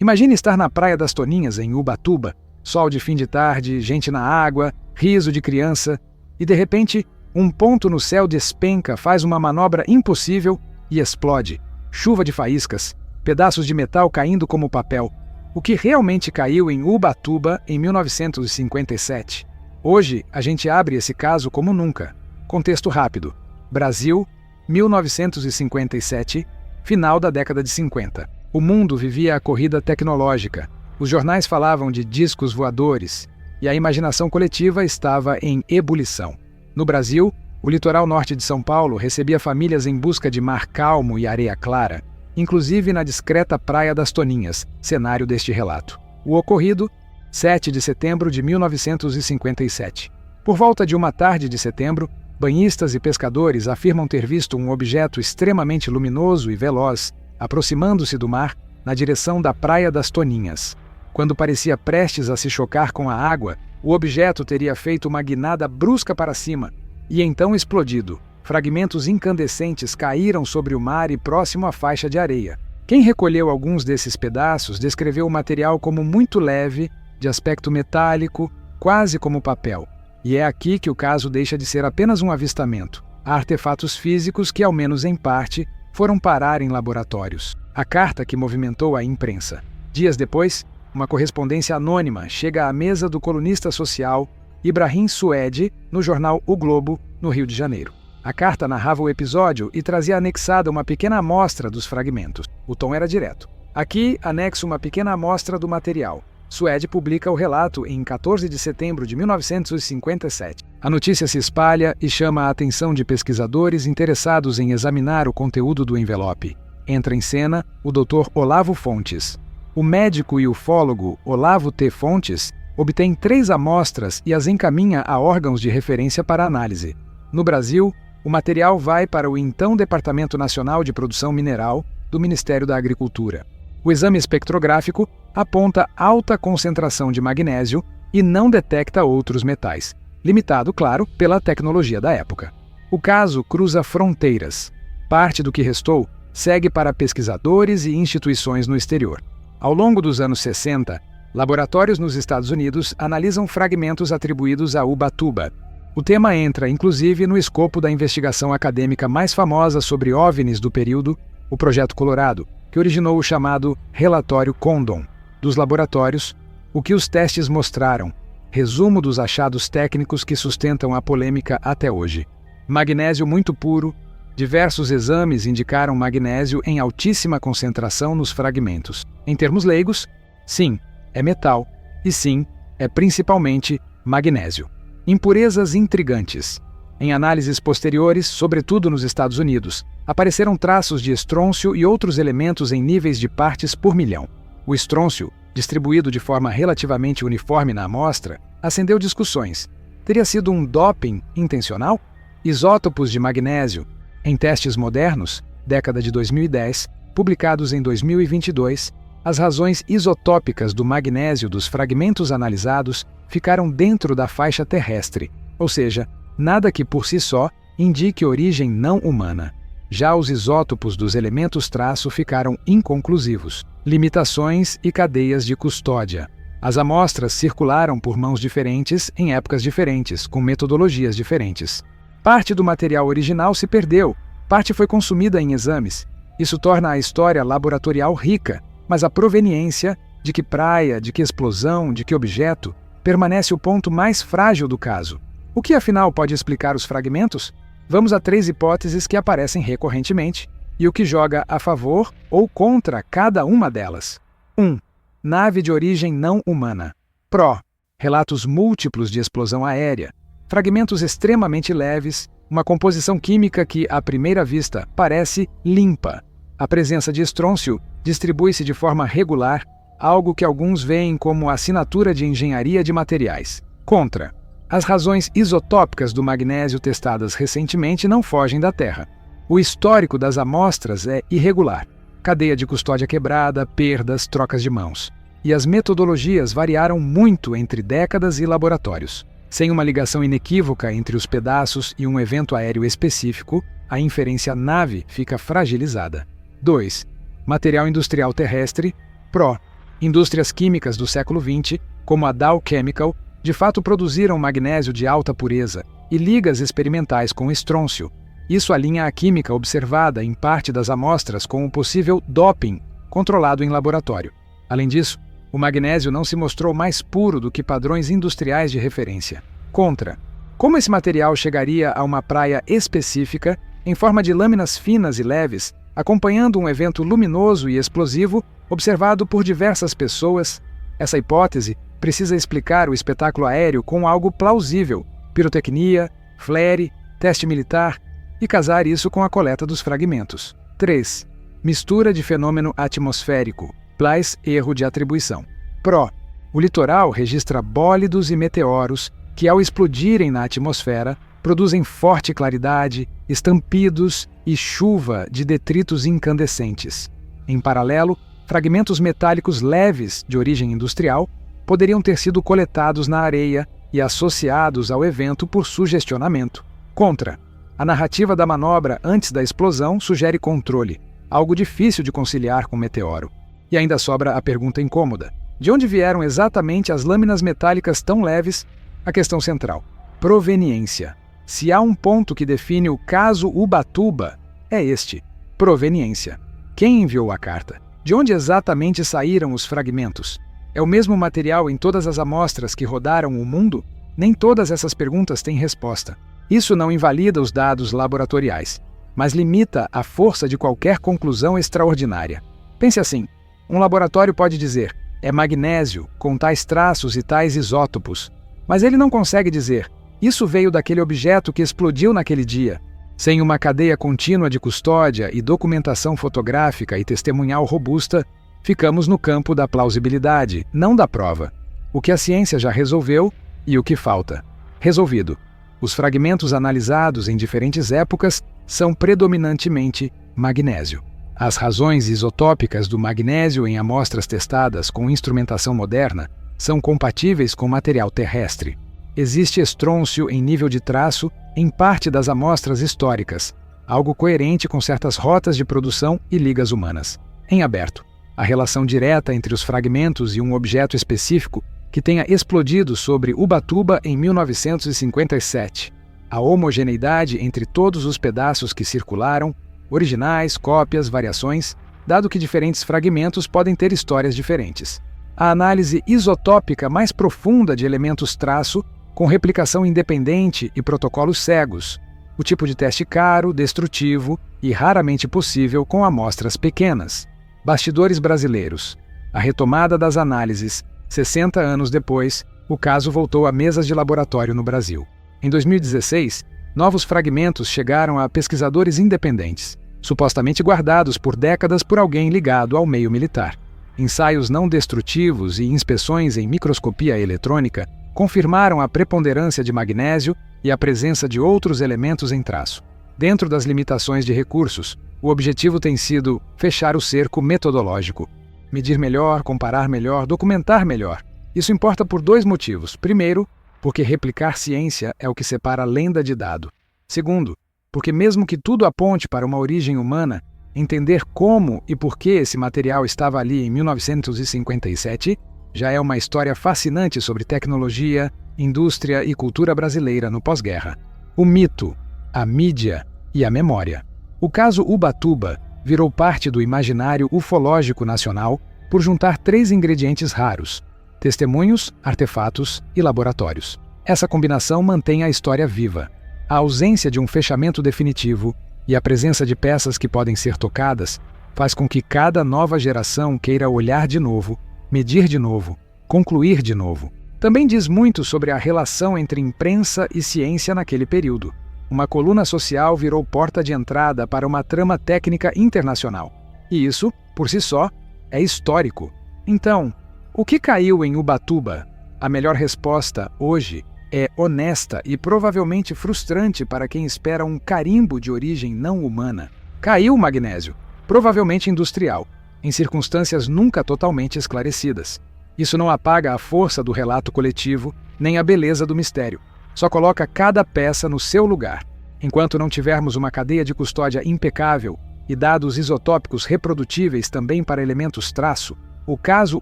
Imagine estar na Praia das Toninhas, em Ubatuba, sol de fim de tarde, gente na água, riso de criança, e de repente, um ponto no céu despenca, faz uma manobra impossível e explode. Chuva de faíscas, pedaços de metal caindo como papel. O que realmente caiu em Ubatuba em 1957. Hoje, a gente abre esse caso como nunca. Contexto rápido. Brasil, 1957, final da década de 50. O mundo vivia a corrida tecnológica. Os jornais falavam de discos voadores e a imaginação coletiva estava em ebulição. No Brasil, o litoral norte de São Paulo recebia famílias em busca de mar calmo e areia clara, inclusive na discreta Praia das Toninhas, cenário deste relato. O ocorrido, 7 de setembro de 1957. Por volta de uma tarde de setembro, banhistas e pescadores afirmam ter visto um objeto extremamente luminoso e veloz, aproximando-se do mar na direção da Praia das Toninhas. Quando parecia prestes a se chocar com a água, o objeto teria feito uma guinada brusca para cima e então explodido. Fragmentos incandescentes caíram sobre o mar e próximo à faixa de areia. Quem recolheu alguns desses pedaços descreveu o material como muito leve, de aspecto metálico, quase como papel. E é aqui que o caso deixa de ser apenas um avistamento. Há artefatos físicos que, ao menos em parte, foram parar em laboratórios. A carta que movimentou a imprensa. Dias depois, uma correspondência anônima chega à mesa do colunista social Ibrahim Suede, no jornal O Globo, no Rio de Janeiro. A carta narrava o episódio e trazia anexada uma pequena amostra dos fragmentos. O tom era direto. Aqui, anexo uma pequena amostra do material. Suede publica o relato em 14 de setembro de 1957. A notícia se espalha e chama a atenção de pesquisadores interessados em examinar o conteúdo do envelope. Entra em cena o Dr. Olavo Fontes. O médico e ufólogo Olavo T. Fontes obtém 3 amostras e as encaminha a órgãos de referência para análise. No Brasil, o material vai para o então Departamento Nacional de Produção Mineral do Ministério da Agricultura. O exame espectrográfico aponta alta concentração de magnésio e não detecta outros metais, limitado, claro, pela tecnologia da época. O caso cruza fronteiras. Parte do que restou segue para pesquisadores e instituições no exterior. Ao longo dos anos 60, laboratórios nos Estados Unidos analisam fragmentos atribuídos a Ubatuba. O tema entra, inclusive, no escopo da investigação acadêmica mais famosa sobre OVNIs do período, o Projeto Colorado, que originou o chamado Relatório Condon. Dos laboratórios, o que os testes mostraram. Resumo dos achados técnicos que sustentam a polêmica até hoje. Magnésio muito puro. Diversos exames indicaram magnésio em altíssima concentração nos fragmentos. Em termos leigos, sim, é metal. E sim, é principalmente magnésio. Impurezas intrigantes. Em análises posteriores, sobretudo nos Estados Unidos, apareceram traços de estrôncio e outros elementos em níveis de partes por milhão. O estrôncio, distribuído de forma relativamente uniforme na amostra, acendeu discussões. Teria sido um doping intencional? Isótopos de magnésio. Em testes modernos, década de 2010, publicados em 2022, as razões isotópicas do magnésio dos fragmentos analisados ficaram dentro da faixa terrestre, ou seja, nada que por si só indique origem não humana. Já os isótopos dos elementos traço ficaram inconclusivos. Limitações e cadeias de custódia. As amostras circularam por mãos diferentes em épocas diferentes, com metodologias diferentes. Parte do material original se perdeu, parte foi consumida em exames. Isso torna a história laboratorial rica, mas a proveniência, de que praia, de que explosão, de que objeto, permanece o ponto mais frágil do caso. O que afinal pode explicar os fragmentos? Vamos a 3 hipóteses que aparecem recorrentemente e o que joga a favor ou contra cada uma delas. 1. Nave de origem não humana. Pró. Relatos múltiplos de explosão aérea. Fragmentos extremamente leves, uma composição química que, à primeira vista, parece limpa. A presença de estrôncio distribui-se de forma regular, algo que alguns veem como assinatura de engenharia de materiais. Contra. As razões isotópicas do magnésio testadas recentemente não fogem da Terra. O histórico das amostras é irregular. Cadeia de custódia quebrada, perdas, trocas de mãos. E as metodologias variaram muito entre décadas e laboratórios. Sem uma ligação inequívoca entre os pedaços e um evento aéreo específico, a inferência nave fica fragilizada. 2. Material industrial terrestre. Pró. Indústrias químicas do século XX, como a Dow Chemical, de fato produziram magnésio de alta pureza e ligas experimentais com estrôncio. Isso alinha a química observada em parte das amostras com o possível doping controlado em laboratório. Além disso, o magnésio não se mostrou mais puro do que padrões industriais de referência. Contra. Como esse material chegaria a uma praia específica, em forma de lâminas finas e leves, acompanhando um evento luminoso e explosivo observado por diversas pessoas? Essa hipótese precisa explicar o espetáculo aéreo com algo plausível, pirotecnia, flare, teste militar, e casar isso com a coleta dos fragmentos. 3. Mistura de fenômeno atmosférico. Place erro de atribuição. Pro. O litoral registra bólidos e meteoros que, ao explodirem na atmosfera, produzem forte claridade, estampidos e chuva de detritos incandescentes. Em paralelo, fragmentos metálicos leves de origem industrial poderiam ter sido coletados na areia e associados ao evento por sugestionamento. Contra. A narrativa da manobra antes da explosão sugere controle, algo difícil de conciliar com o meteoro. E ainda sobra a pergunta incômoda. De onde vieram exatamente as lâminas metálicas tão leves? A questão central. Proveniência. Se há um ponto que define o caso Ubatuba, é este: proveniência. Quem enviou a carta? De onde exatamente saíram os fragmentos? É o mesmo material em todas as amostras que rodaram o mundo? Nem todas essas perguntas têm resposta. Isso não invalida os dados laboratoriais, mas limita a força de qualquer conclusão extraordinária. Pense assim: um laboratório pode dizer, é magnésio, com tais traços e tais isótopos, mas ele não consegue dizer, isso veio daquele objeto que explodiu naquele dia. Sem uma cadeia contínua de custódia e documentação fotográfica e testemunhal robusta, ficamos no campo da plausibilidade, não da prova. O que a ciência já resolveu e o que falta. Resolvido. Os fragmentos analisados em diferentes épocas são predominantemente magnésio. As razões isotópicas do magnésio em amostras testadas com instrumentação moderna são compatíveis com material terrestre. Existe estrôncio em nível de traço em parte das amostras históricas, algo coerente com certas rotas de produção e ligas humanas. Em aberto, a relação direta entre os fragmentos e um objeto específico que tenha explodido sobre Ubatuba em 1957. A homogeneidade entre todos os pedaços que circularam, originais, cópias, variações, dado que diferentes fragmentos podem ter histórias diferentes. A análise isotópica mais profunda de elementos traço, com replicação independente e protocolos cegos. O tipo de teste caro, destrutivo e raramente possível com amostras pequenas. Bastidores brasileiros. A retomada das análises. 60 anos depois, o caso voltou a mesas de laboratório no Brasil. Em 2016, novos fragmentos chegaram a pesquisadores independentes, supostamente guardados por décadas por alguém ligado ao meio militar. Ensaios não destrutivos e inspeções em microscopia eletrônica confirmaram a preponderância de magnésio e a presença de outros elementos em traço. Dentro das limitações de recursos, o objetivo tem sido fechar o cerco metodológico. Medir melhor, comparar melhor, documentar melhor. Isso importa por dois motivos. Primeiro, porque replicar ciência é o que separa lenda de dado. Segundo, porque mesmo que tudo aponte para uma origem humana, entender como e por que esse material estava ali em 1957 já é uma história fascinante sobre tecnologia, indústria e cultura brasileira no pós-guerra. O mito, a mídia e a memória. O caso Ubatuba virou parte do imaginário ufológico nacional por juntar três ingredientes raros: testemunhos, artefatos e laboratórios. Essa combinação mantém a história viva. A ausência de um fechamento definitivo e a presença de peças que podem ser tocadas faz com que cada nova geração queira olhar de novo, medir de novo, concluir de novo. Também diz muito sobre a relação entre imprensa e ciência naquele período. Uma coluna social virou porta de entrada para uma trama técnica internacional. E isso, por si só, é histórico. Então, o que caiu em Ubatuba? A melhor resposta, hoje, é honesta e provavelmente frustrante para quem espera um carimbo de origem não humana. Caiu o magnésio, provavelmente industrial, em circunstâncias nunca totalmente esclarecidas. Isso não apaga a força do relato coletivo, nem a beleza do mistério. Só coloca cada peça no seu lugar. Enquanto não tivermos uma cadeia de custódia impecável e dados isotópicos reprodutíveis também para elementos traço, O caso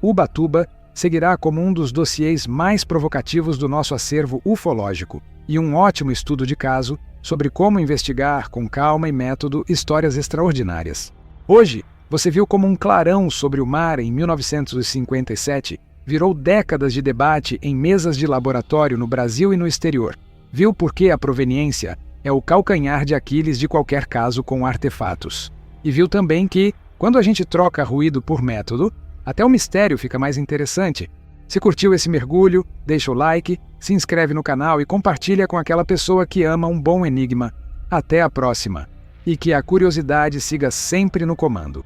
Ubatuba seguirá como um dos dossiês mais provocativos do nosso acervo ufológico e um ótimo estudo de caso sobre como investigar com calma e método histórias extraordinárias. Hoje, você viu como um clarão sobre o mar em 1957 virou décadas de debate em mesas de laboratório no Brasil e no exterior. Viu por que a proveniência é o calcanhar de Aquiles de qualquer caso com artefatos. E viu também que, quando a gente troca ruído por método, até o mistério fica mais interessante. Se curtiu esse mergulho, deixa o like, se inscreve no canal e compartilha com aquela pessoa que ama um bom enigma. Até a próxima! E que a curiosidade siga sempre no comando.